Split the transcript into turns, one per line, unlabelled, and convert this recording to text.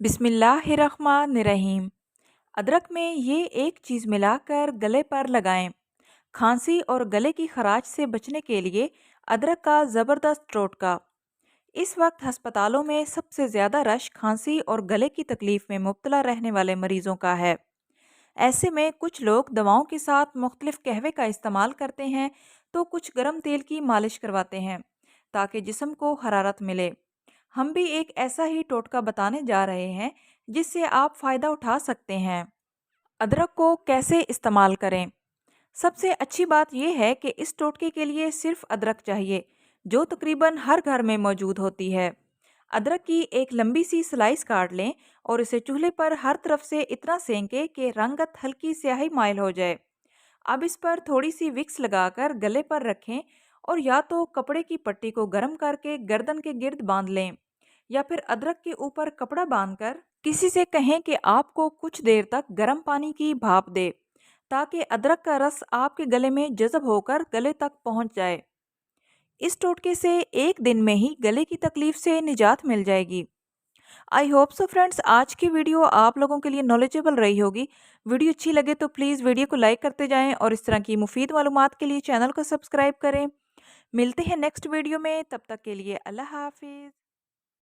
बिस्मिल्लाहिर्रहमानिर्रहीम। अदरक में ये एक चीज़ मिलाकर गले पर लगाएं। खांसी और गले की खराश से बचने के लिए अदरक का ज़बरदस्त टोटका। इस वक्त अस्पतालों में सबसे ज़्यादा रश खांसी और गले की तकलीफ में मुब्तला रहने वाले मरीजों का है। ऐसे में कुछ लोग दवाओं के साथ मुख्तलिफ कहवे का इस्तेमाल करते हैं, तो कुछ गर्म तेल की मालिश करवाते हैं ताकि जिस्म को हरारत मिले। हम भी एक ऐसा ही टोटका बताने जा रहे हैं जिससे आप फ़ायदा उठा सकते हैं। अदरक को कैसे इस्तेमाल करें? सबसे अच्छी बात यह है कि इस टोटके के लिए सिर्फ अदरक चाहिए, जो तकरीबन हर घर में मौजूद होती है। अदरक की एक लंबी सी स्लाइस काट लें और इसे चूल्हे पर हर तरफ से इतना सेंकें कि रंगत हल्की स्याही माइल हो जाए। अब इस पर थोड़ी सी विक्स लगाकर गले पर रखें और या तो कपड़े की पट्टी को गर्म करके गर्दन के गिर्द बांध लें, या फिर अदरक के ऊपर कपड़ा बांधकर किसी से कहें कि आपको कुछ देर तक गर्म पानी की भाप दे, ताकि अदरक का रस आपके गले में जज़ब होकर गले तक पहुंच जाए। इस टोटके से एक दिन में ही गले की तकलीफ से निजात मिल जाएगी। आई होप सो फ्रेंड्स, आज की वीडियो आप लोगों के लिए नॉलेजेबल रही होगी। वीडियो अच्छी लगे तो प्लीज़ वीडियो को लाइक करते जाएं और इस तरह की मुफीद मालूमात के लिए चैनल को सब्सक्राइब करें। मिलते हैं नेक्स्ट वीडियो में, तब तक के लिए अल्लाह हाफिज़।